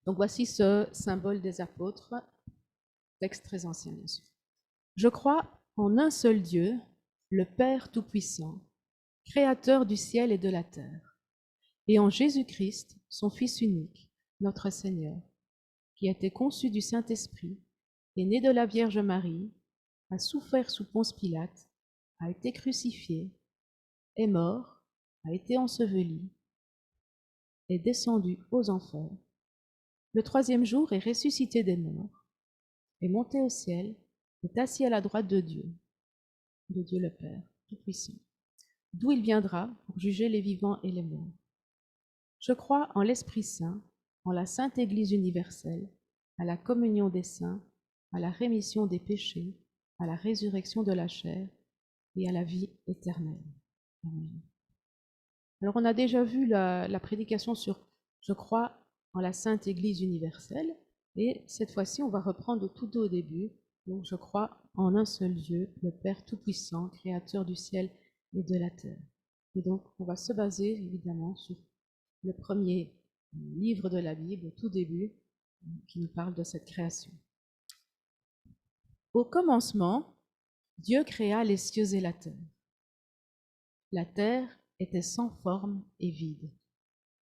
Donc voici ce symbole des apôtres, texte très ancien bien sûr. Je crois en un seul Dieu, le Père Tout-Puissant, Créateur du ciel et de la terre, et en Jésus-Christ, son Fils unique, notre Seigneur, qui a été conçu du Saint-Esprit, est né de la Vierge Marie, a souffert sous Ponce Pilate, a été crucifié, est mort, a été enseveli, est descendu aux enfers. Le troisième jour est ressuscité des morts, est monté au ciel, est assis à la droite de Dieu le Père Tout-Puissant, d'où il viendra pour juger les vivants et les morts. Je crois en l'Esprit Saint, en la Sainte Église universelle, à la communion des saints, à la rémission des péchés, à la résurrection de la chair et à la vie éternelle. Amen. Alors on a déjà vu la prédication sur « Je crois en la Sainte Église universelle » et cette fois-ci on va reprendre tout au début. Donc je crois en un seul Dieu, le Père Tout-Puissant, Créateur du ciel et de la terre. Et donc on va se baser évidemment sur le premier livre de la Bible, au tout début, qui nous parle de cette création. Au commencement, Dieu créa les cieux et la terre. La terre était sans forme et vide,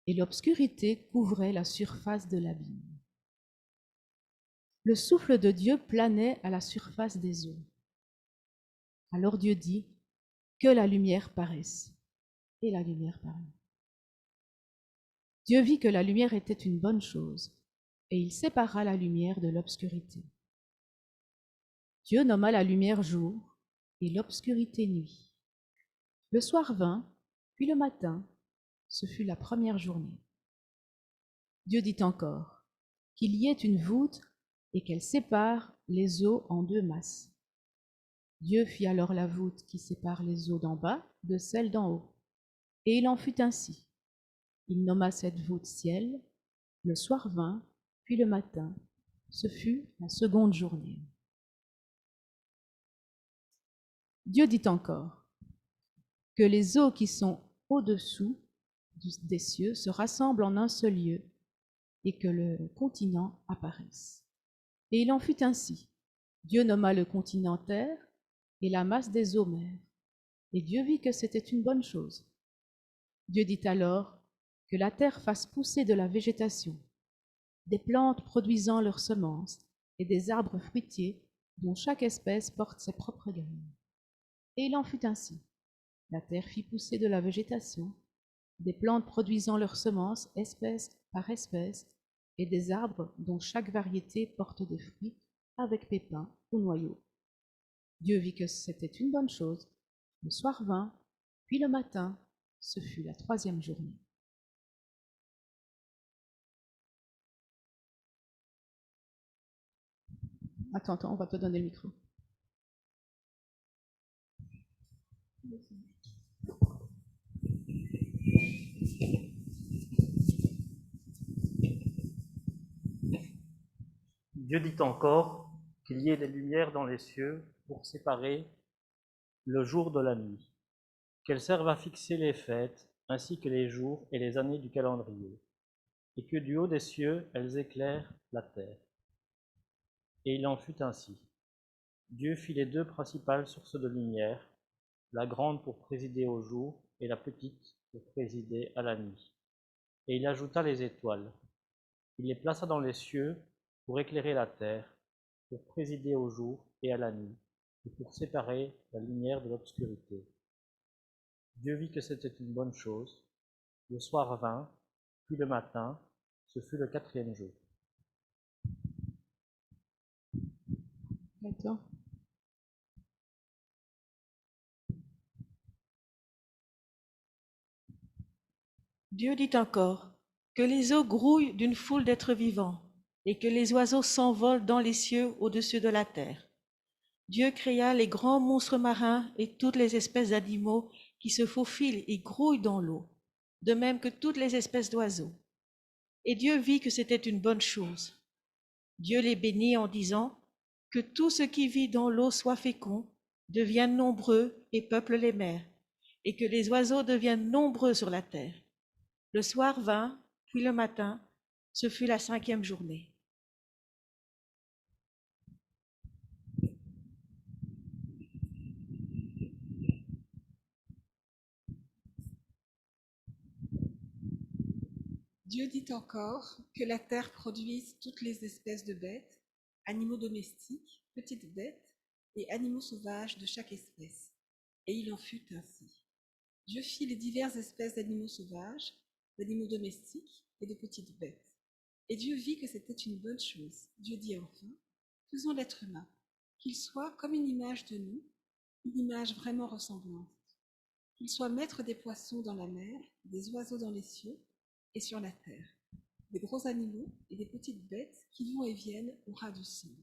et l'obscurité couvrait la surface de l'abîme. Le souffle de Dieu planait à la surface des eaux. Alors Dieu dit, que la lumière paraisse. Et la lumière parut. Dieu vit que la lumière était une bonne chose, et il sépara la lumière de l'obscurité. Dieu nomma la lumière jour, et l'obscurité nuit. Le soir vint, puis le matin, ce fut la première journée. Dieu dit encore, qu'il y ait une voûte et qu'elle sépare les eaux en deux masses. Dieu fit alors la voûte qui sépare les eaux d'en bas de celles d'en haut. Et il en fut ainsi. Il nomma cette voûte ciel. Le soir vint, puis le matin. Ce fut la seconde journée. Dieu dit encore que les eaux qui sont au-dessous des cieux se rassemblent en un seul lieu et que le continent apparaisse. Et il en fut ainsi. Dieu nomma le continent terre et la masse des eaux mer. Et Dieu vit que c'était une bonne chose. Dieu dit alors que la terre fasse pousser de la végétation, des plantes produisant leurs semences et des arbres fruitiers dont chaque espèce porte ses propres graines. Et il en fut ainsi. La terre fit pousser de la végétation, des plantes produisant leurs semences espèce par espèce, et des arbres dont chaque variété porte des fruits avec pépins ou noyaux. Dieu vit que c'était une bonne chose. Le soir vint, puis le matin, ce fut la troisième journée. Attends, on va te donner le micro. Dieu dit encore qu'il y ait des lumières dans les cieux pour séparer le jour de la nuit, qu'elles servent à fixer les fêtes ainsi que les jours et les années du calendrier, et que du haut des cieux elles éclairent la terre. Et il en fut ainsi. Dieu fit les deux principales sources de lumière, la grande pour présider au jour et la petite pour présider à la nuit. Et il ajouta les étoiles. Il les plaça dans les cieux pour éclairer la terre, pour présider au jour et à la nuit, et pour séparer la lumière de l'obscurité. Dieu vit que c'était une bonne chose. Le soir vint, puis le matin, ce fut le quatrième jour. D'accord. Dieu dit encore que les eaux grouillent d'une foule d'êtres vivants et que les oiseaux s'envolent dans les cieux au-dessus de la terre. Dieu créa les grands monstres marins et toutes les espèces d'animaux qui se faufilent et grouillent dans l'eau, de même que toutes les espèces d'oiseaux. Et Dieu vit que c'était une bonne chose. Dieu les bénit en disant que tout ce qui vit dans l'eau soit fécond, devienne nombreux et peuple les mers, et que les oiseaux deviennent nombreux sur la terre. Le soir vint, puis le matin, Ce fut la 5e journée. Dieu dit encore que la terre produise toutes les espèces de bêtes, animaux domestiques, petites bêtes et animaux sauvages de chaque espèce. Et il en fut ainsi. Dieu fit les diverses espèces d'animaux sauvages, d'animaux domestiques et de petites bêtes. Et Dieu vit que c'était une bonne chose. Dieu dit enfin, faisons l'être humain, qu'il soit comme une image de nous, une image vraiment ressemblante. Qu'il soit maître des poissons dans la mer, des oiseaux dans les cieux et sur la terre, des gros animaux et des petites bêtes qui vont et viennent au ras du sol.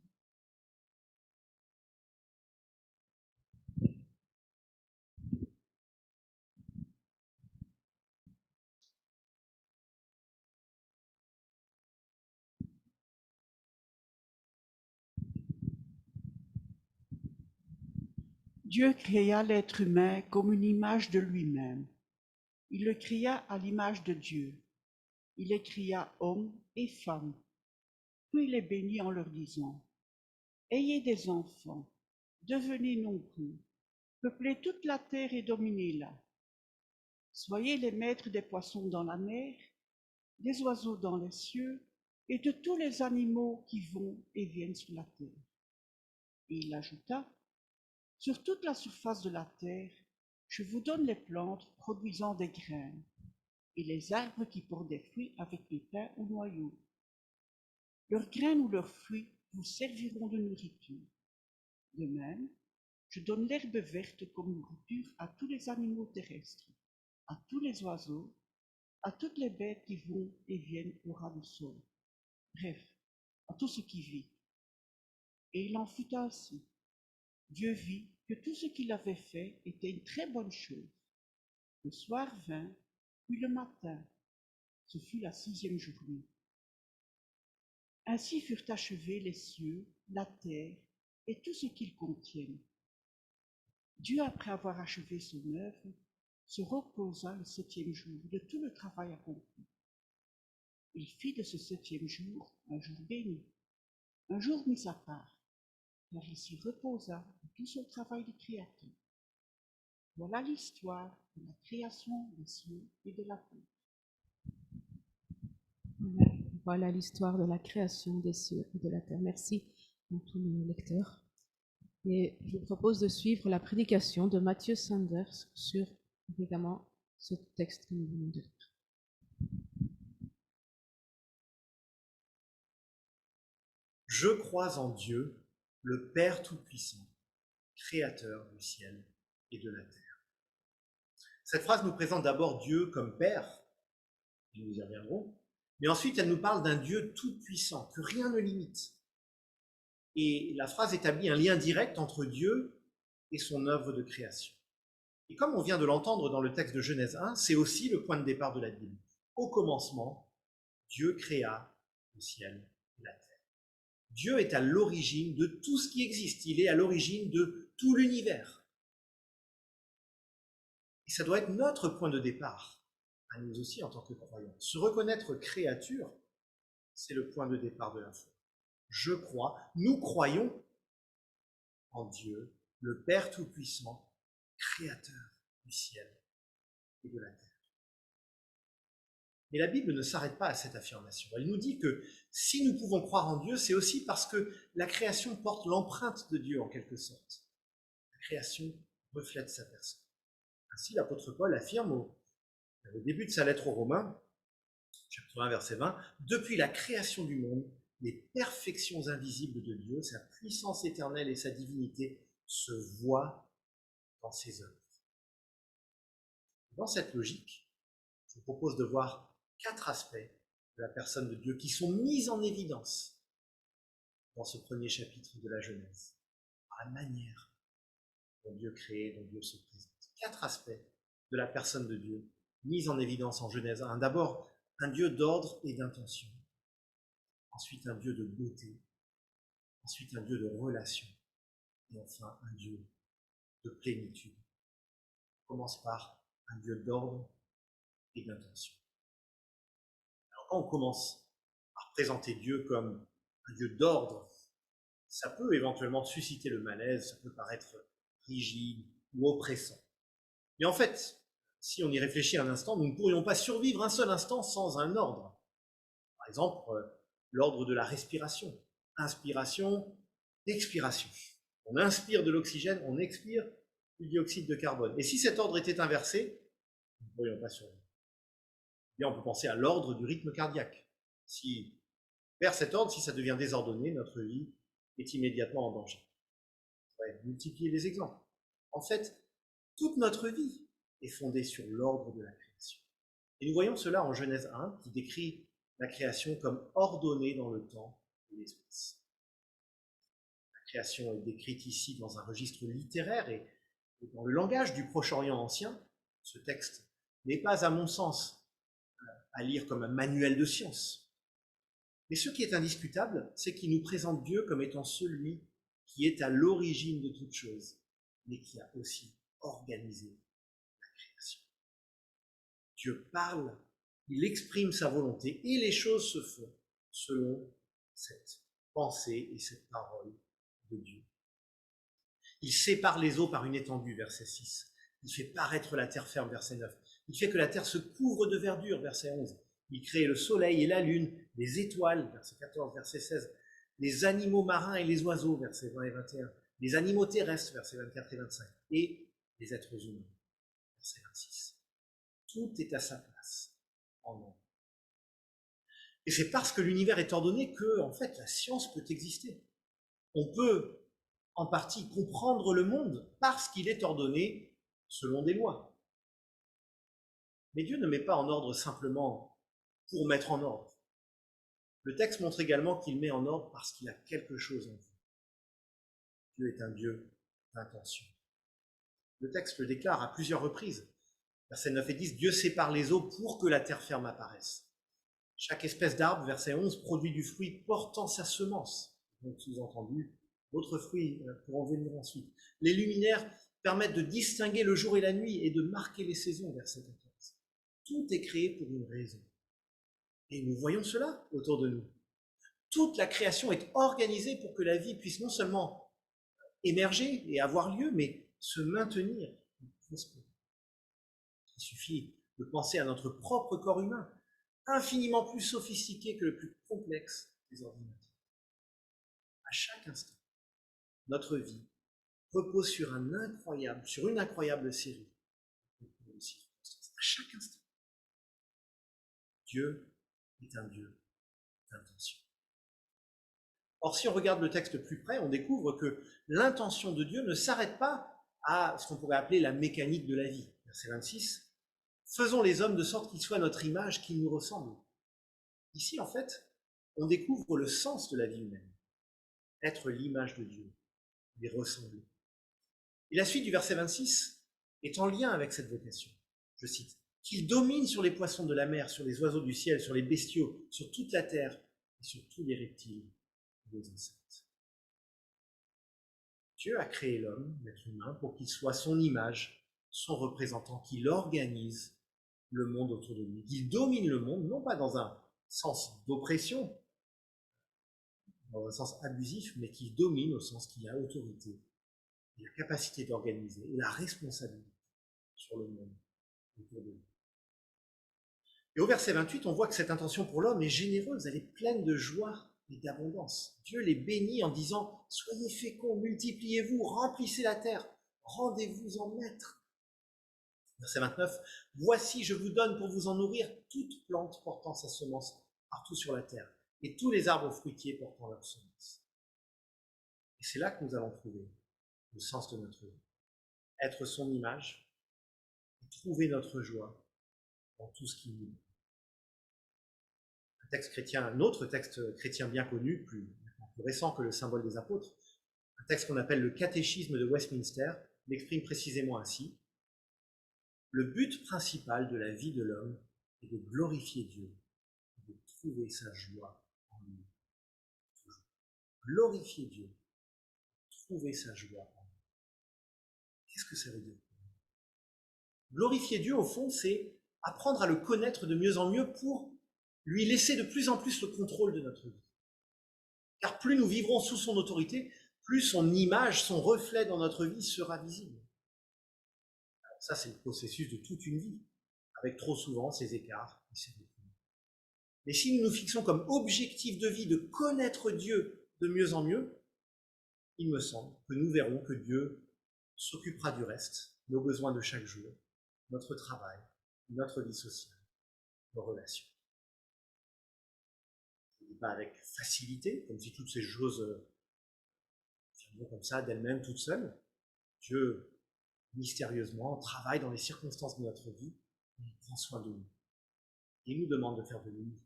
Dieu créa l'être humain comme une image de lui-même. Il le créa à l'image de Dieu. Il les créa hommes et femmes. Puis il les bénit en leur disant, ayez des enfants, devenez nombreux, peuplez toute la terre et dominez-la. Soyez les maîtres des poissons dans la mer, des oiseaux dans les cieux et de tous les animaux qui vont et viennent sur la terre. Et il ajouta, sur toute la surface de la terre, je vous donne les plantes produisant des graines et les arbres qui portent des fruits avec pépins ou noyaux. Leurs graines ou leurs fruits vous serviront de nourriture. De même, je donne l'herbe verte comme nourriture à tous les animaux terrestres, à tous les oiseaux, à toutes les bêtes qui vont et viennent au ras du sol. Bref, à tout ce qui vit. Et il en fut ainsi. Dieu vit que tout ce qu'il avait fait était une très bonne chose. Le soir vint, puis le matin. Ce fut la 6e journée. Ainsi furent achevés les cieux, la terre et tout ce qu'ils contiennent. Dieu, après avoir achevé son œuvre, se reposa le 7e jour de tout le travail accompli. Il fit de ce 7e jour un jour béni, un jour mis à part, car il s'y reposa de tout son travail de créateur. Voilà l'histoire de la création des cieux et de la terre. Voilà l'histoire de la création des cieux et de la terre. Merci à tous les lecteurs. Et je vous propose de suivre la prédication de Mathieu Sanders sur, évidemment, ce texte que nous venons de lire. Je crois en Dieu, le Père Tout-Puissant, Créateur du ciel et de la terre. Cette phrase nous présente d'abord Dieu comme Père, et nous y reviendrons, mais ensuite elle nous parle d'un Dieu tout-puissant, que rien ne limite. Et la phrase établit un lien direct entre Dieu et son œuvre de création. Et comme on vient de l'entendre dans le texte de Genèse 1, c'est aussi le point de départ de la Bible. Au commencement, Dieu créa le ciel et la terre. Dieu est à l'origine de tout ce qui existe. Il est à l'origine de tout l'univers. Et ça doit être notre point de départ, à nous aussi en tant que croyants. Se reconnaître créature, c'est le point de départ de la foi. Je crois, nous croyons en Dieu, le Père Tout-Puissant, Créateur du ciel et de la terre. Mais la Bible ne s'arrête pas à cette affirmation. Elle nous dit que si nous pouvons croire en Dieu, c'est aussi parce que la création porte l'empreinte de Dieu en quelque sorte. La création reflète sa personne. Ainsi, l'apôtre Paul affirme au début de sa lettre aux Romains, chapitre 1, verset 20, « Depuis la création du monde, les perfections invisibles de Dieu, sa puissance éternelle et sa divinité se voient dans ses œuvres. » Dans cette logique, je vous propose de voir 4 aspects de la personne de Dieu qui sont mis en évidence dans ce premier chapitre de la Genèse, par la manière dont Dieu crée, dont Dieu se présente. 4 aspects de la personne de Dieu mis en évidence en Genèse 1. D'abord, un Dieu d'ordre et d'intention. Ensuite, un Dieu de beauté. Ensuite, un Dieu de relation. Et enfin, un Dieu de plénitude. On commence par un Dieu d'ordre et d'intention. Alors, quand on commence Présenter Dieu comme un Dieu d'ordre, ça peut éventuellement susciter le malaise, ça peut paraître rigide ou oppressant. Mais en fait, si on y réfléchit un instant, nous ne pourrions pas survivre un seul instant sans un ordre. Par exemple, l'ordre de la respiration. Inspiration, expiration. On inspire de l'oxygène, on expire du dioxyde de carbone. Et si cet ordre était inversé, nous ne pourrions pas survivre. Bien, on peut penser à l'ordre du rythme cardiaque. Si vers cet ordre, si ça devient désordonné, notre vie est immédiatement en danger. On pourrait multiplier les exemples. En fait, toute notre vie est fondée sur l'ordre de la création. Et nous voyons cela en Genèse 1, qui décrit la création comme ordonnée dans le temps et l'espace. La création est décrite ici dans un registre littéraire et dans le langage du Proche-Orient ancien. Ce texte n'est pas, à mon sens, à lire comme un manuel de science. Mais ce qui est indiscutable, c'est qu'il nous présente Dieu comme étant celui qui est à l'origine de toute chose, mais qui a aussi organisé la création. Dieu parle, il exprime sa volonté, et les choses se font selon cette pensée et cette parole de Dieu. Il sépare les eaux par une étendue, verset 6. Il fait paraître la terre ferme, verset 9. Il fait que la terre se couvre de verdure, verset 11. Il crée le soleil et la lune, les étoiles, verset 14, verset 16, les animaux marins et les oiseaux, versets 20 et 21, les animaux terrestres, versets 24 et 25, et les êtres humains, verset 26. Tout est à sa place, en ordre. Et c'est parce que l'univers est ordonné que, en fait, la science peut exister. On peut, en partie, comprendre le monde parce qu'il est ordonné selon des lois. Mais Dieu ne met pas en ordre simplement pour mettre en ordre. Le texte montre également qu'il met en ordre parce qu'il a quelque chose en vue. Dieu est un Dieu d'intention. Le texte le déclare à plusieurs reprises. Versets 9 et 10, Dieu sépare les eaux pour que la terre ferme apparaisse. Chaque espèce d'arbre, verset 11, produit du fruit portant sa semence. Donc, sous-entendu, d'autres fruits pourront venir ensuite. Les luminaires permettent de distinguer le jour et la nuit et de marquer les saisons, verset 14. Tout est créé pour une raison. Et nous voyons cela autour de nous. Toute la création est organisée pour que la vie puisse non seulement émerger et avoir lieu, mais se maintenir et prospérer. Il suffit de penser à notre propre corps humain, infiniment plus sophistiqué que le plus complexe des ordinateurs. À chaque instant, notre vie repose sur une incroyable série de circonstances. À chaque instant, Dieu est un Dieu d'intention. Or, si on regarde le texte plus près, on découvre que l'intention de Dieu ne s'arrête pas à ce qu'on pourrait appeler la mécanique de la vie. Verset 26, faisons les hommes de sorte qu'ils soient notre image, qu'ils nous ressemblent. Ici, en fait, on découvre le sens de la vie humaine. Être l'image de Dieu, lui ressembler. Et la suite du verset 26 est en lien avec cette vocation. Je cite, qu'il domine sur les poissons de la mer, sur les oiseaux du ciel, sur les bestiaux, sur toute la terre et sur tous les reptiles et les insectes. Dieu a créé l'homme, l'être humain, pour qu'il soit son image, son représentant, qu'il organise le monde autour de lui, qu'il domine le monde, non pas dans un sens d'oppression, dans un sens abusif, mais qu'il domine au sens qu'il a autorité, la capacité d'organiser et la responsabilité sur le monde autour de lui. Et au verset 28, on voit que cette intention pour l'homme est généreuse, elle est pleine de joie et d'abondance. Dieu les bénit en disant « Soyez féconds, multipliez-vous, remplissez la terre, rendez-vous en maître. » Verset 29, « Voici, je vous donne pour vous en nourrir toute plante portant sa semence partout sur la terre, et tous les arbres fruitiers portant leur semence. » Et c'est là que nous allons trouver le sens de notre vie. Être son image et trouver notre joie dans tout ce qui nous est. Un autre texte chrétien bien connu, plus récent que le symbole des apôtres, un texte qu'on appelle le catéchisme de Westminster, l'exprime précisément ainsi. Le but principal de la vie de l'homme est de glorifier Dieu, et de trouver sa joie en lui. Glorifier Dieu, trouver sa joie en lui. Qu'est-ce que ça veut dire? Glorifier Dieu, au fond, c'est apprendre à le connaître de mieux en mieux pour lui laisser de plus en plus le contrôle de notre vie. Car plus nous vivrons sous son autorité, plus son image, son reflet dans notre vie sera visible. Alors ça, c'est le processus de toute une vie, avec trop souvent ces écarts et ces défauts. Mais si nous nous fixons comme objectif de vie de connaître Dieu de mieux en mieux, il me semble que nous verrons que Dieu s'occupera du reste, nos besoins de chaque jour, notre travail, notre vie sociale, nos relations. Pas avec facilité, comme si toutes ces choses viennent comme ça d'elles-mêmes, toutes seules. Dieu, mystérieusement, travaille dans les circonstances de notre vie, et il prend soin de nous. Il nous demande de faire de nous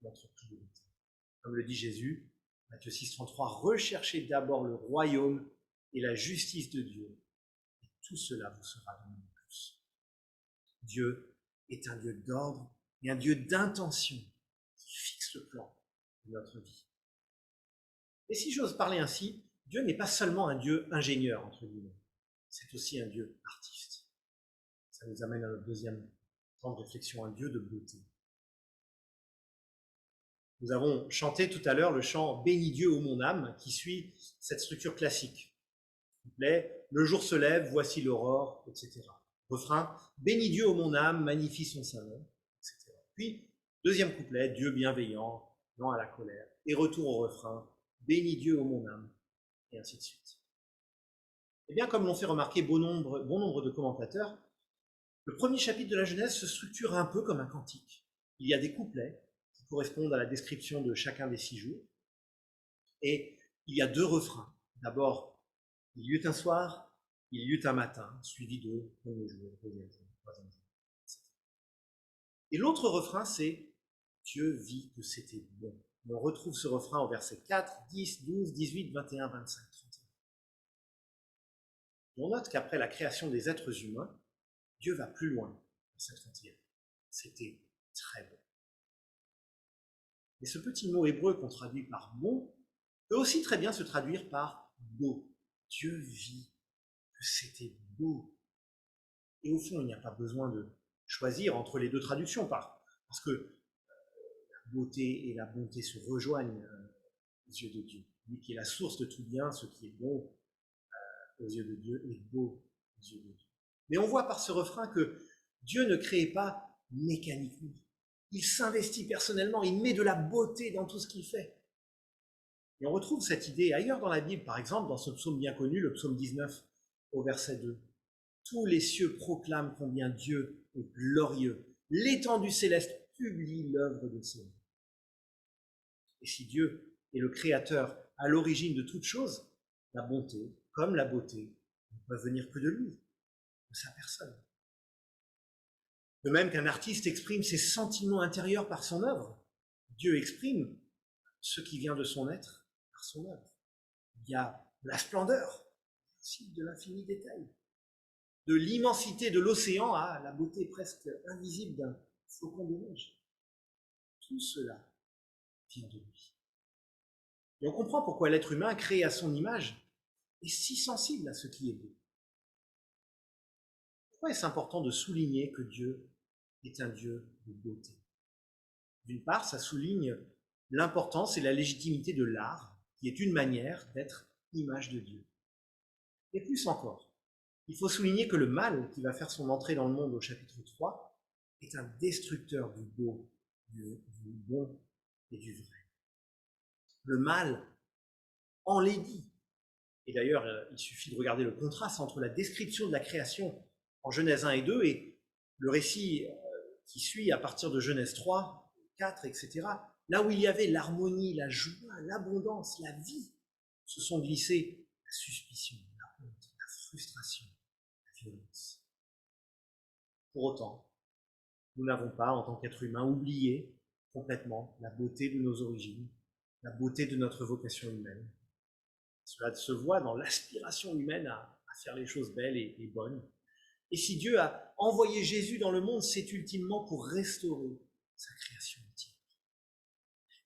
notre priorité. Comme le dit Jésus, Matthieu 6,33, recherchez d'abord le royaume et la justice de Dieu, et tout cela vous sera donné en plus. Dieu est un Dieu d'ordre et un Dieu d'intention qui fixe le plan de notre vie. Et si j'ose parler ainsi, Dieu n'est pas seulement un Dieu ingénieur, entre guillemets, c'est aussi un Dieu artiste. Ça nous amène à notre deuxième temps de réflexion, un Dieu de beauté. Nous avons chanté tout à l'heure le chant « Bénis Dieu, ô mon âme » qui suit cette structure classique. Couplet « Le jour se lève, voici l'aurore », etc. Refrain « Bénis Dieu, ô mon âme, magnifie son saint nom », etc. Puis, deuxième couplet « Dieu bienveillant, lent à la colère ». Et retour au refrain « Bénis Dieu, ô mon âme », et ainsi de suite. Et bien, comme l'ont fait remarquer bon nombre de commentateurs, le premier chapitre de la Genèse se structure un peu comme un cantique. Il y a des couplets qui correspondent à la description de chacun des 6 jours, et il y a 2 refrains. D'abord, il y eut un soir, il y eut un matin, suivi de premier jour, deuxième jour, troisième jour, etc. Et l'autre refrain, c'est Dieu vit que c'était bon. On retrouve ce refrain au verset 4, 10, 12, 18, 21, 25, 31. Et on note qu'après la création des êtres humains, Dieu va plus loin dans cette frontière. C'était très bon. Et ce petit mot hébreu qu'on traduit par bon peut aussi très bien se traduire par beau. Dieu vit que c'était beau. Et au fond, il n'y a pas besoin de choisir entre les 2 traductions, parce que la beauté et la bonté se rejoignent aux yeux de Dieu. Lui qui est la source de tout bien, ce qui est bon aux yeux de Dieu est beau aux yeux de Dieu. Mais on voit par ce refrain que Dieu ne crée pas mécaniquement. Il s'investit personnellement, il met de la beauté dans tout ce qu'il fait. Et on retrouve cette idée ailleurs dans la Bible, par exemple dans ce psaume bien connu, le psaume 19, au verset 2. Tous les cieux proclament combien Dieu est glorieux. L'étendue céleste publie l'œuvre de ses mains. Et si Dieu est le créateur à l'origine de toute chose, la bonté, comme la beauté, ne peuvent venir que de lui, de sa personne. De même qu'un artiste exprime ses sentiments intérieurs par son œuvre, Dieu exprime ce qui vient de son être par son œuvre. Il y a la splendeur, aussi de l'infini détail, de l'immensité de l'océan à la beauté presque invisible d'un flocon de neige. Tout cela vient de lui. Et on comprend pourquoi l'être humain, créé à son image, est si sensible à ce qui est beau. Pourquoi est-ce important de souligner que Dieu est un Dieu de beauté? D'une part, ça souligne l'importance et la légitimité de l'art, qui est une manière d'être image de Dieu. Et plus encore, il faut souligner que le mal qui va faire son entrée dans le monde au chapitre 3 est un destructeur du beau, du bon et du vrai. Le mal enlaidit. Et d'ailleurs, il suffit de regarder le contraste entre la description de la création en Genèse 1 et 2 et le récit qui suit à partir de Genèse 3, 4, etc. Là où il y avait l'harmonie, la joie, l'abondance, la vie, se sont glissés la suspicion, la honte, la frustration, la violence. Pour autant, nous n'avons pas, en tant qu'être humain, oublié complètement la beauté de nos origines, la beauté de notre vocation humaine. Cela se voit dans l'aspiration humaine à faire les choses belles et bonnes. Et si Dieu a envoyé Jésus dans le monde, c'est ultimement pour restaurer sa création entière.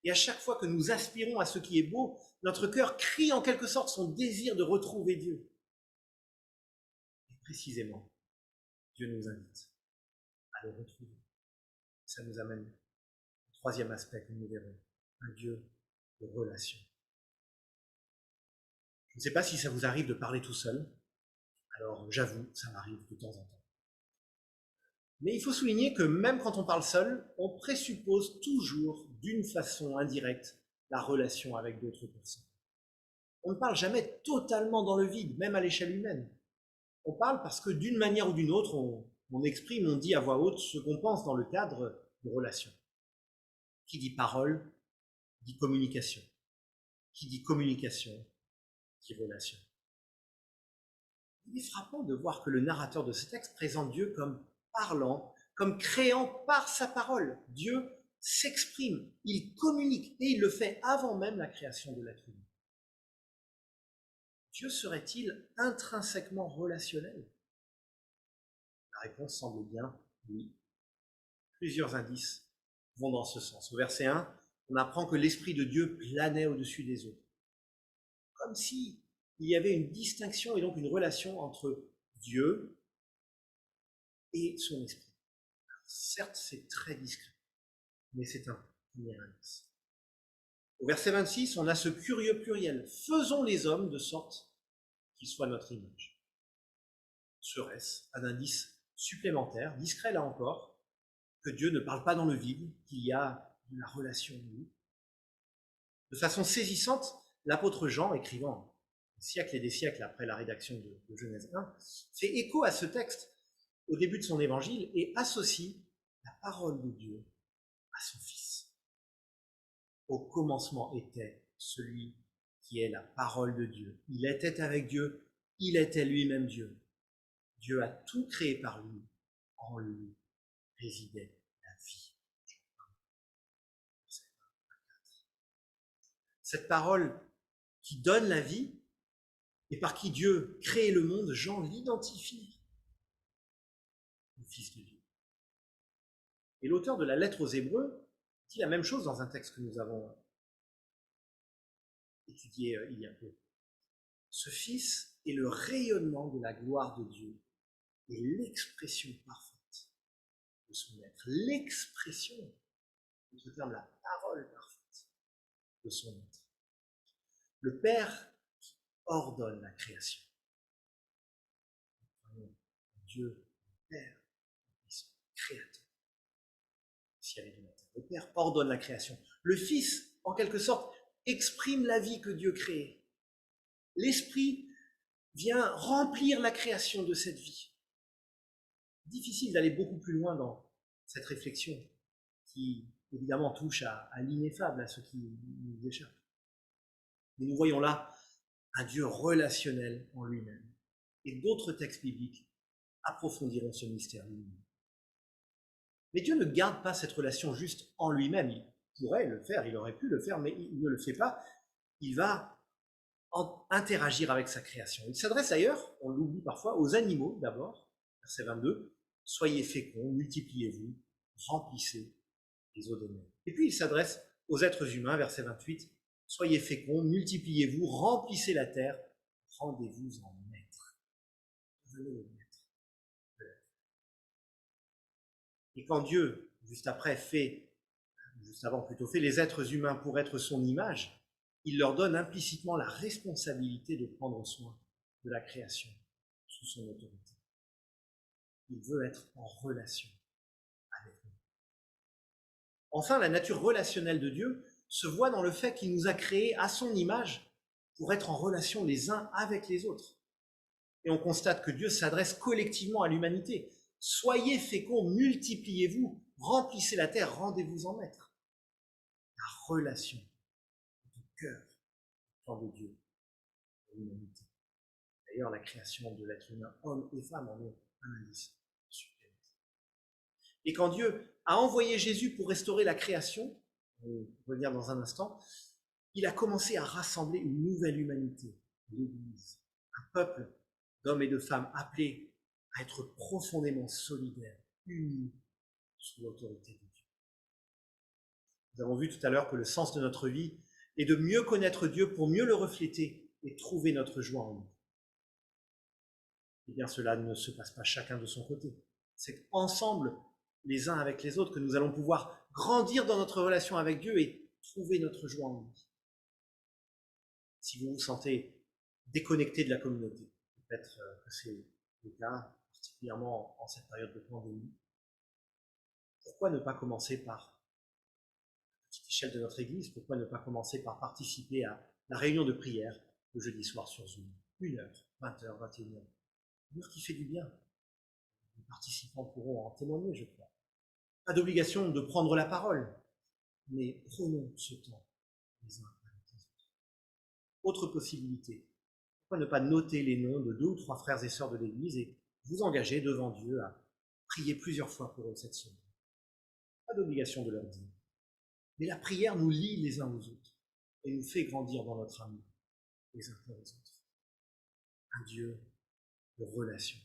Et à chaque fois que nous aspirons à ce qui est beau, notre cœur crie en quelque sorte son désir de retrouver Dieu. Et précisément, Dieu nous invite à le retrouver. Ça nous amène au Troisième aspect que nous verrons, un Dieu de relation. Je ne sais pas si ça vous arrive de parler tout seul, alors j'avoue, ça m'arrive de temps en temps. Mais il faut souligner que même quand on parle seul, on présuppose toujours, d'une façon indirecte, la relation avec d'autres personnes. On ne parle jamais totalement dans le vide, même à l'échelle humaine. On parle parce que d'une manière ou d'une autre, on exprime, on dit à voix haute ce qu'on pense dans le cadre de relations. Qui dit parole, dit communication. Qui dit communication, dit relation. Il est frappant de voir que le narrateur de ce texte présente Dieu comme parlant, comme créant par sa parole. Dieu s'exprime, il communique, et il le fait avant même la création de l'être humain. Dieu serait-il intrinsèquement relationnel? La réponse semble bien oui. Plusieurs indices vont dans ce sens. Au verset 1, on apprend que l'Esprit de Dieu planait au-dessus des eaux. Comme s'il y avait une distinction et donc une relation entre Dieu et son esprit. Alors, certes, c'est très discret, mais c'est un premier indice. Au verset 26, on a ce curieux pluriel. Faisons les hommes de sorte qu'ils soient notre image. Serait-ce un indice supplémentaire, discret là encore, que Dieu ne parle pas dans le vide, qu'il y a de la relation nous. De façon saisissante, l'apôtre Jean, écrivant des siècles et des siècles après la rédaction de Genèse 1, fait écho à ce texte au début de son évangile et associe la parole de Dieu à son Fils. Au commencement était celui qui est la parole de Dieu. Il était avec Dieu, il était lui-même Dieu. Dieu a tout créé par lui, en lui résidait la vie. Cette parole qui donne la vie et par qui Dieu crée le monde, Jean l'identifie au Fils de Dieu. Et l'auteur de la lettre aux Hébreux dit la même chose dans un texte que nous avons étudié il y a peu. Ce Fils est le rayonnement de la gloire de Dieu et l'expression parfaite de son être. L'expression, notre terme, la parole parfaite de son être. Le Père qui ordonne la création. Dieu, le Père, son créateur. Ciel et de la terre. Le Père ordonne la création. Le Fils, en quelque sorte, exprime la vie que Dieu crée. L'Esprit vient remplir la création de cette vie. Difficile d'aller beaucoup plus loin dans cette réflexion qui, évidemment, touche à l'ineffable, à ce qui nous échappe. Mais nous voyons là un Dieu relationnel en lui-même. Et d'autres textes bibliques approfondiront ce mystère lui-même. Mais Dieu ne garde pas cette relation juste en lui-même. Il pourrait le faire, il aurait pu le faire, mais il ne le fait pas. Il va interagir avec sa création. Il s'adresse d'ailleurs, on l'oublie parfois, aux animaux d'abord, verset 22, « Soyez féconds, multipliez-vous, remplissez les eaux des mers. » Et puis il s'adresse aux êtres humains, verset 28, « Soyez féconds, multipliez-vous, remplissez la terre, rendez-vous en maître. » Devenez le maître. Et quand Dieu, juste avant fait les êtres humains pour être son image, il leur donne implicitement la responsabilité de prendre soin de la création sous son autorité. Il veut être en relation avec nous. Enfin, la nature relationnelle de Dieu se voit dans le fait qu'il nous a créés à son image pour être en relation les uns avec les autres. Et on constate que Dieu s'adresse collectivement à l'humanité. Soyez féconds, multipliez-vous, remplissez la terre, rendez-vous en maître. La relation du cœur du plan de Dieu pour l'humanité. D'ailleurs, la création de l'être humain, homme et femme, en est un indice supplémentaire. Et quand Dieu a envoyé Jésus pour restaurer la création, on va revenir dans un instant, il a commencé à rassembler une nouvelle humanité, l'Église, un peuple d'hommes et de femmes appelés à être profondément solidaires, unis sous l'autorité de Dieu. Nous avons vu tout à l'heure que le sens de notre vie est de mieux connaître Dieu pour mieux le refléter et trouver notre joie en lui. Eh bien, cela ne se passe pas chacun de son côté. C'est qu'ensemble, les uns avec les autres, que nous allons pouvoir grandir dans notre relation avec Dieu et trouver notre joie en lui. Si vous vous sentez déconnecté de la communauté, peut-être que c'est le cas, particulièrement en cette période de pandémie, pourquoi ne pas commencer par la petite échelle de notre Église? Pourquoi ne pas commencer par participer à la réunion de prière le jeudi soir sur Zoom? 1 heure, 20h, 21h. Une heure qui fait du bien. Les participants pourront en témoigner, je crois. Pas d'obligation de prendre la parole, mais prenons ce temps les uns avec les autres. Autre possibilité, pourquoi ne pas noter les noms de 2 ou 3 frères et sœurs de l'Église et vous engager devant Dieu à prier plusieurs fois pour eux cette semaine? Pas d'obligation de leur dire. Mais la prière nous lie les uns aux autres et nous fait grandir dans notre amour les uns pour les autres. Un Dieu de relation.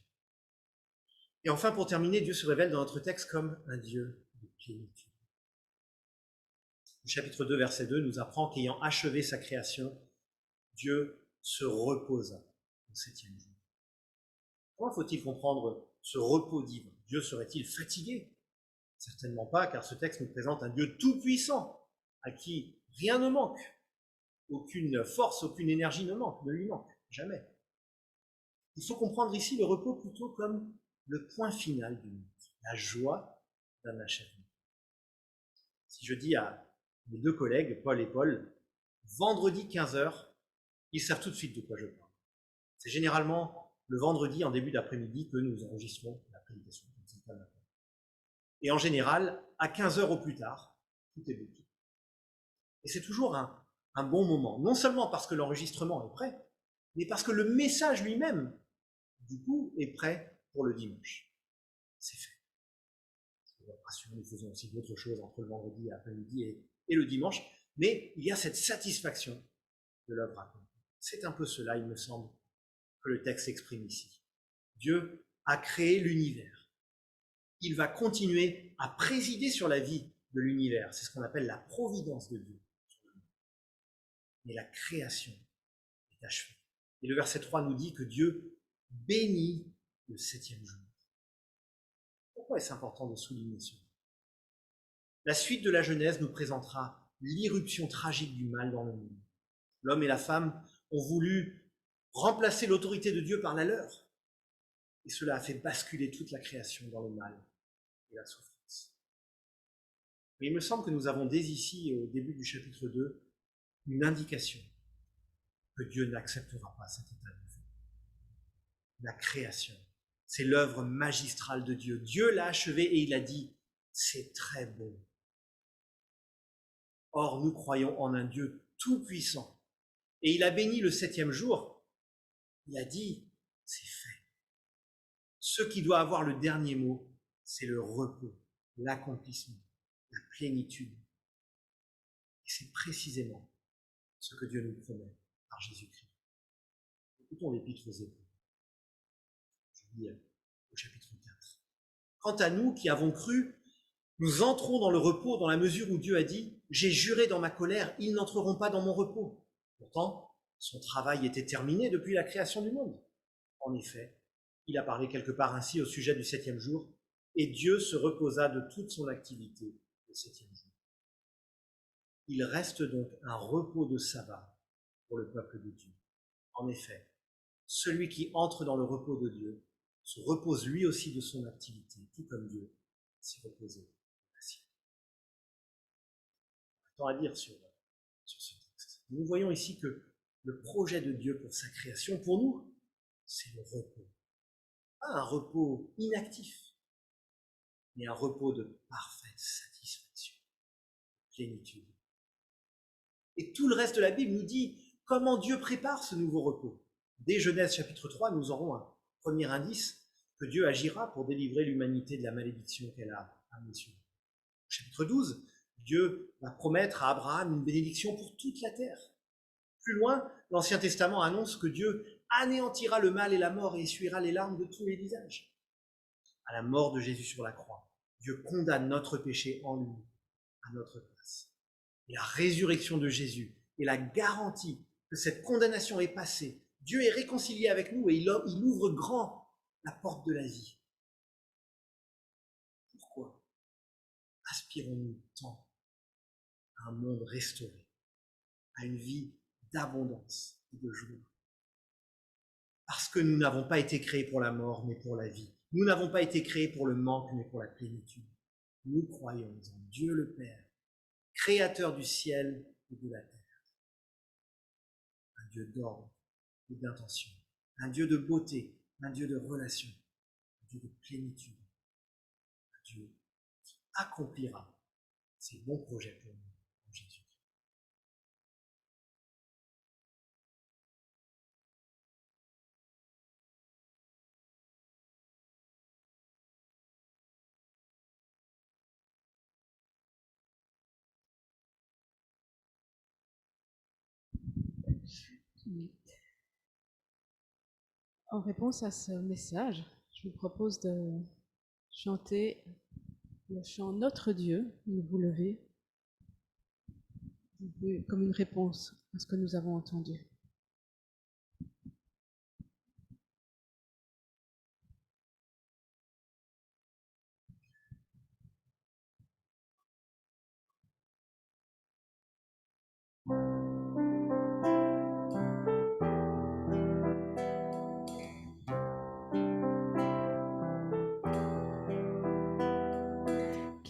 Et enfin, pour terminer, Dieu se révèle dans notre texte comme un Dieu de plénitude. Le chapitre 2, verset 2 nous apprend qu'ayant achevé sa création, Dieu se reposa au 7e jour. Comment faut-il comprendre ce repos divin? Dieu serait-il fatigué? Certainement pas, car ce texte nous présente un Dieu tout-puissant, à qui rien ne manque. Aucune force, aucune énergie ne lui manque, jamais. Il faut comprendre ici le repos plutôt comme le point final du monde, la joie d'un achèvement. Si je dis à mes 2 collègues, Paul et Paul, vendredi 15h, ils savent tout de suite de quoi je parle. C'est généralement le vendredi en début d'après-midi que nous enregistrons la prédication. Et en général, à 15h au plus tard, tout est bouclé. Et c'est toujours un bon moment, non seulement parce que l'enregistrement est prêt, mais parce que le message lui-même, du coup, est prêt pour le dimanche. C'est fait. Nous faisons aussi d'autres choses entre le vendredi après-midi et le dimanche, mais il y a cette satisfaction de l'œuvre accomplie. C'est un peu cela, il me semble, que le texte exprime ici. Dieu a créé l'univers. Il va continuer à présider sur la vie de l'univers. C'est ce qu'on appelle la providence de Dieu. Mais la création est achevée. Et le verset 3 nous dit que Dieu bénit le 7e jour. Pourquoi est-ce important de souligner cela? La suite de la Genèse nous présentera l'irruption tragique du mal dans le monde. L'homme et la femme ont voulu remplacer l'autorité de Dieu par la leur. Et cela a fait basculer toute la création dans le mal et la souffrance. Mais il me semble que nous avons dès ici, au début du chapitre 2, une indication que Dieu n'acceptera pas cet état de fait. La création, c'est l'œuvre magistrale de Dieu. Dieu l'a achevée et il a dit, c'est très bon. Or, nous croyons en un Dieu tout-puissant. Et il a béni le 7e jour. Il a dit, c'est fait. Ce qui doit avoir le dernier mot, c'est le repos, l'accomplissement, la plénitude. Et c'est précisément ce que Dieu nous promet par Jésus-Christ. Écoutons l'épître aux Hébreux. Je lis au chapitre 4. Quant à nous qui avons cru, nous entrons dans le repos dans la mesure où Dieu a dit « J'ai juré dans ma colère, ils n'entreront pas dans mon repos ». Pourtant, son travail était terminé depuis la création du monde. En effet, il a parlé quelque part ainsi au sujet du 7e jour, et Dieu se reposa de toute son activité le 7e jour. Il reste donc un repos de sabbat pour le peuple de Dieu. En effet, celui qui entre dans le repos de Dieu se repose lui aussi de son activité, tout comme Dieu s'est reposé de la sienne. Tant à dire sur ce texte. Nous voyons ici que le projet de Dieu pour sa création, pour nous, c'est le repos. Pas un repos inactif, mais un repos de parfaite satisfaction, de plénitude. Et tout le reste de la Bible nous dit comment Dieu prépare ce nouveau repos. Dès Genèse chapitre 3, nous aurons un premier indice que Dieu agira pour délivrer l'humanité de la malédiction qu'elle a amenée sur nous. Chapitre 12, Dieu va promettre à Abraham une bénédiction pour toute la terre. Plus loin, l'Ancien Testament annonce que Dieu anéantira le mal et la mort et essuiera les larmes de tous les visages. À la mort de Jésus sur la croix, Dieu condamne notre péché en lui, à notre place. Et la résurrection de Jésus est la garantie que cette condamnation est passée. Dieu est réconcilié avec nous et il ouvre grand la porte de la vie. Pourquoi? aspirons-nous tant à un monde restauré, à une vie d'abondance et de joie. Parce que nous n'avons pas été créés pour la mort, mais pour la vie. Nous n'avons pas été créés pour le manque, mais pour la plénitude. Nous croyons en Dieu le Père, créateur du ciel et de la terre. Un Dieu d'ordre et d'intention, un Dieu de beauté, un Dieu de relation, un Dieu de plénitude, un Dieu qui accomplira ses bons projets pour nous en Jésus. En réponse à ce message, je vous propose de chanter le chant Notre Dieu. Vous vous levez comme une réponse à ce que nous avons entendu.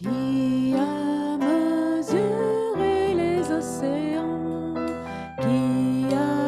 Qui a mesuré les océans, qui a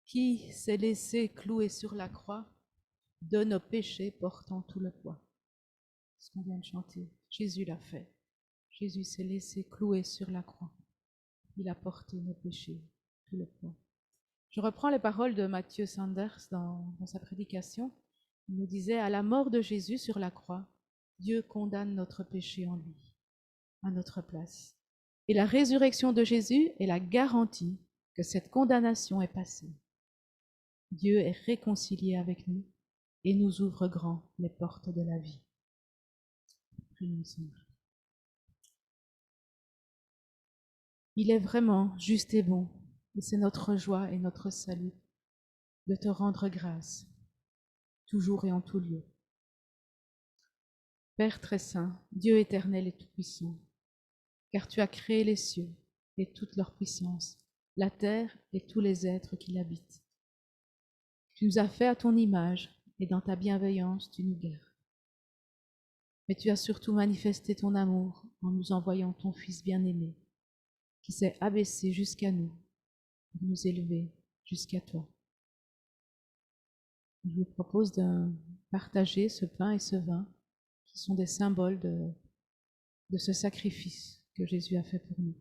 qui s'est laissé clouer sur la croix, de nos péchés portant tout le poids. Ce qu'on vient de chanter, Jésus l'a fait. Jésus s'est laissé clouer sur la croix. Il a porté nos péchés, tout le poids. Je reprends les paroles de Mathieu Sanders dans sa prédication. Il nous disait, à la mort de Jésus sur la croix, Dieu condamne notre péché en lui, à notre place. Et la résurrection de Jésus est la garantie que cette condamnation est passée. Dieu est réconcilié avec nous et nous ouvre grand les portes de la vie. Prions ensemble. Il est vraiment juste et bon, et c'est notre joie et notre salut de te rendre grâce, toujours et en tout lieu. Père très saint, Dieu éternel et tout-puissant, car tu as créé les cieux et toute leur puissance, la terre et tous les êtres qui l'habitent. Tu nous as fait à ton image, et dans ta bienveillance, tu nous gardes. Mais tu as surtout manifesté ton amour en nous envoyant ton Fils bien-aimé, qui s'est abaissé jusqu'à nous, pour nous élever jusqu'à toi. Je vous propose de partager ce pain et ce vin, qui sont des symboles de ce sacrifice que Jésus a fait pour nous.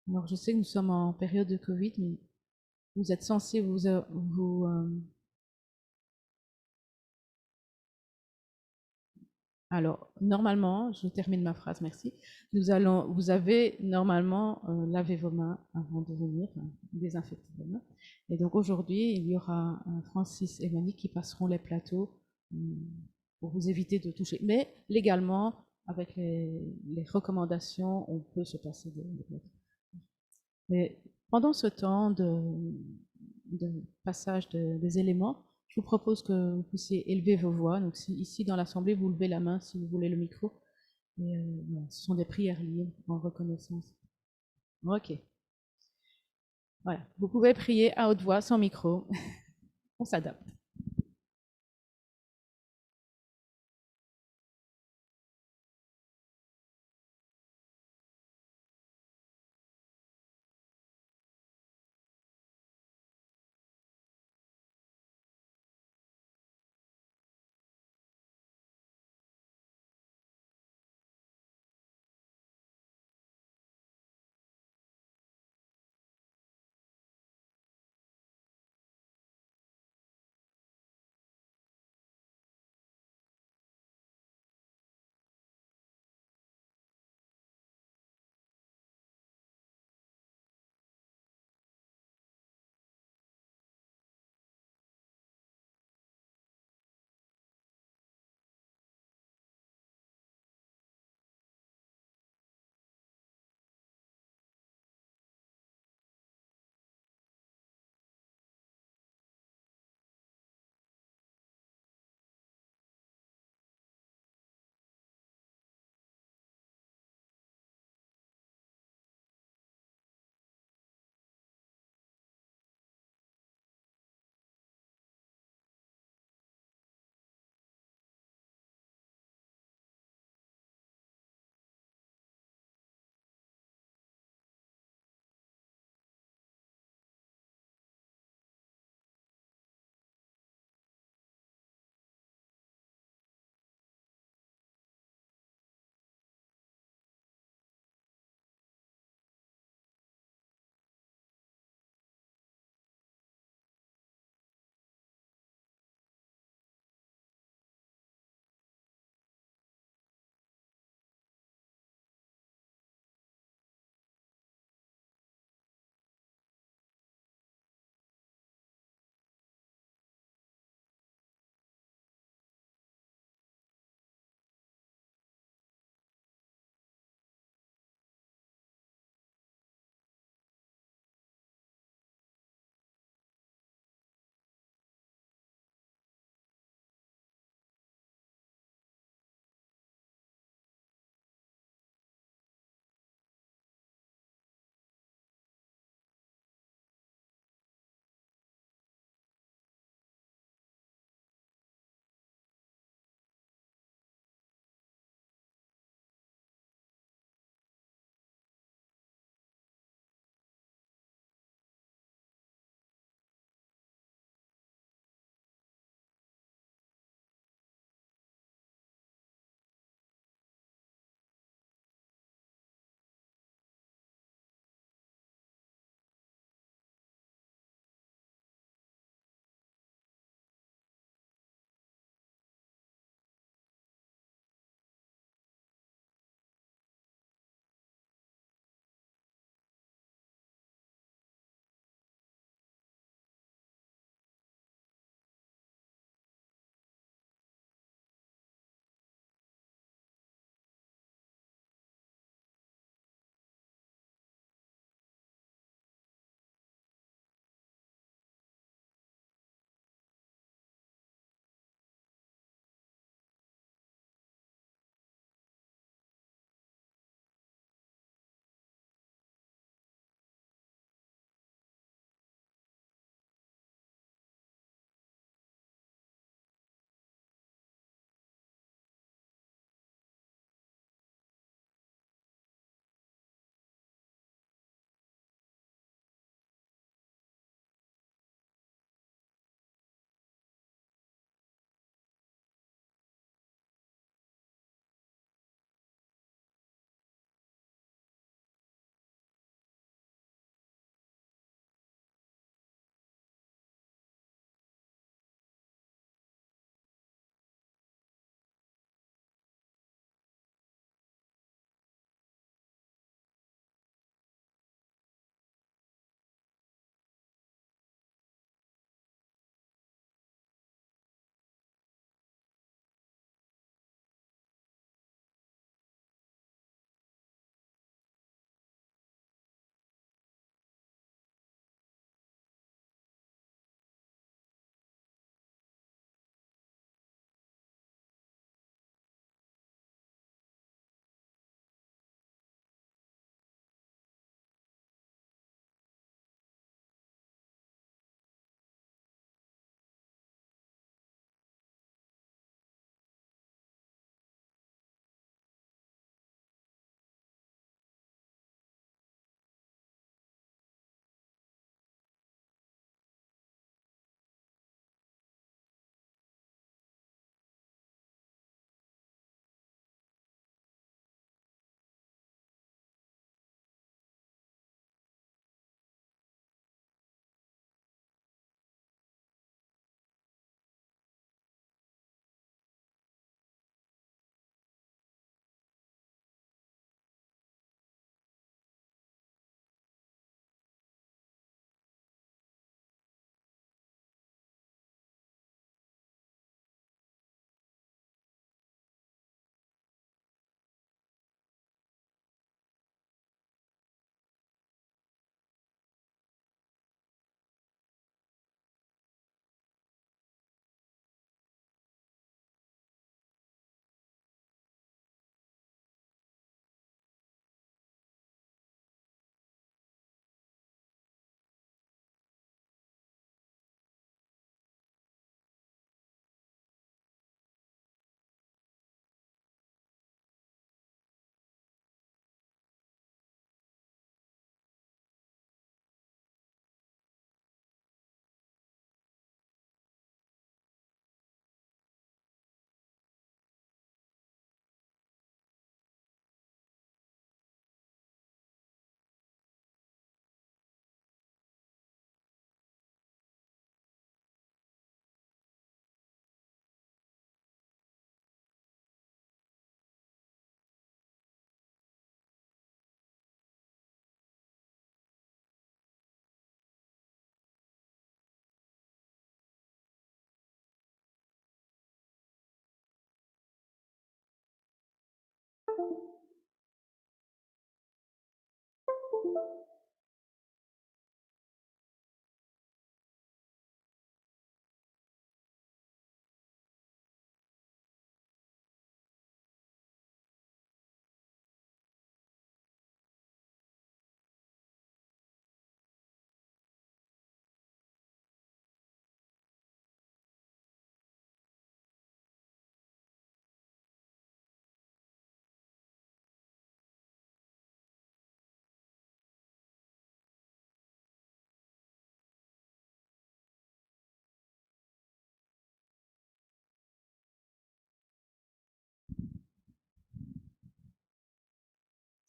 Alors je sais que nous sommes en période de Covid, mais vous êtes censés Alors, normalement, je termine ma phrase, merci. Vous avez normalement lavé vos mains avant de venir, désinfecté vos mains. Et donc aujourd'hui, il y aura Francis et Monique qui passeront les plateaux pour vous éviter de toucher. Mais légalement, avec les recommandations, on peut se passer des plateaux. Mais pendant ce temps de passage des éléments, je vous propose que vous puissiez élever vos voix. Donc ici dans l'Assemblée, vous levez la main si vous voulez le micro. Et voilà, ce sont des prières libres en reconnaissance. Ok. Voilà. Vous pouvez prier à haute voix, sans micro. On s'adapte.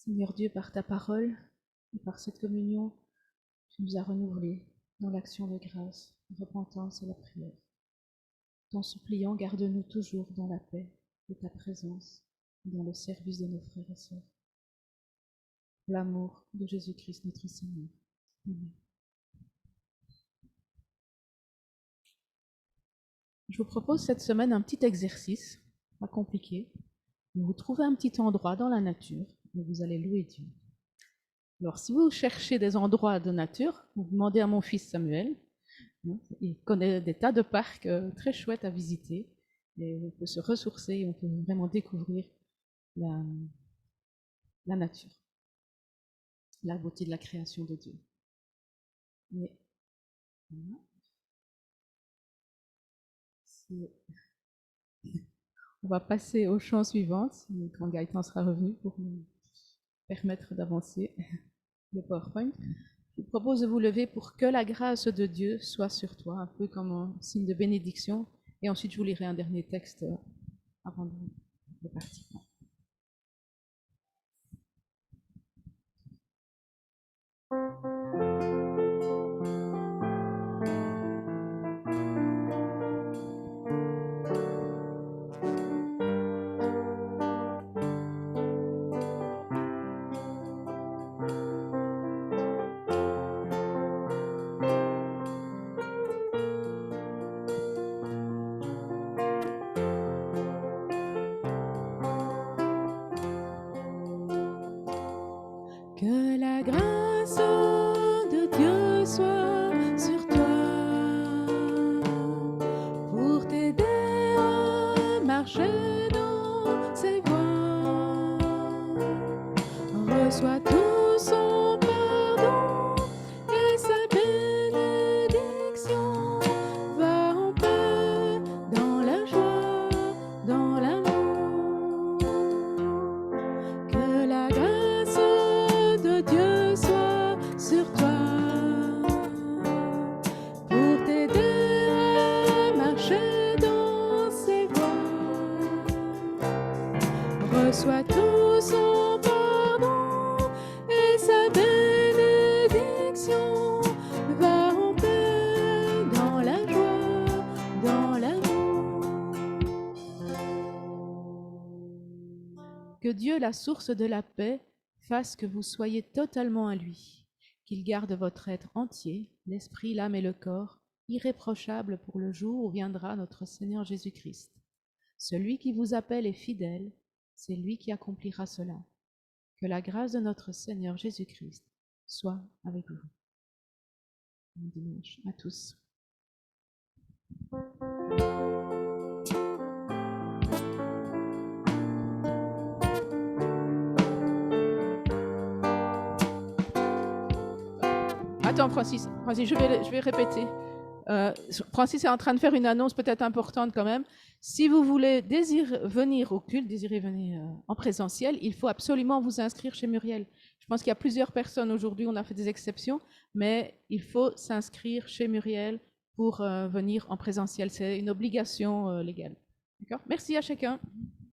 Seigneur Dieu, par ta parole et par cette communion, tu nous as renouvelés dans l'action de grâce, la repentance et la prière. T'en suppliant, garde-nous toujours dans la paix de ta présence, dans le service de nos frères et sœurs. L'amour de Jésus-Christ notre Seigneur. Amen. Je vous propose cette semaine un petit exercice, pas compliqué. Vous trouvez un petit endroit dans la nature et vous allez louer Dieu. Alors, si vous cherchez des endroits de nature, vous demandez à mon fils Samuel. Il connaît des tas de parcs très chouettes à visiter. Et on peut se ressourcer, on peut vraiment découvrir la nature, la beauté de la création de Dieu. Mais, voilà. On va passer au chant suivant, quand Gaëtan sera revenu pour nous permettre d'avancer le PowerPoint. Je vous propose de vous lever pour que la grâce de Dieu soit sur toi, un peu comme un signe de bénédiction. Et ensuite, je vous lirai un dernier texte avant de partir. Que la grâce de Dieu soit sur toi pour t'aider à marcher dans ses voies. Reçois tout son pardon et sa bénédiction. Va en paix dans la joie, dans l'amour. Que la grâce de Dieu soit sur toi pour t'aider à marcher dans ses voies. Reçois tout son pardon et sa bénédiction. Va en paix dans la joie, dans l'amour. Que Dieu, la source de la paix, fasse que vous soyez totalement à lui, qu'il garde votre être entier, l'esprit, l'âme et le corps, irréprochable pour le jour où viendra notre Seigneur Jésus-Christ. Celui qui vous appelle est fidèle, c'est lui qui accomplira cela. Que la grâce de notre Seigneur Jésus-Christ soit avec vous. Bon dimanche à tous. Attends, Francis, je vais répéter. Francis est en train de faire une annonce peut-être importante quand même. Si vous voulez venir au culte, désirez venir en présentiel, il faut absolument vous inscrire chez Muriel. Je pense qu'il y a plusieurs personnes aujourd'hui, on a fait des exceptions, mais il faut s'inscrire chez Muriel pour venir en présentiel. C'est une obligation légale. D'accord ? Merci à chacun.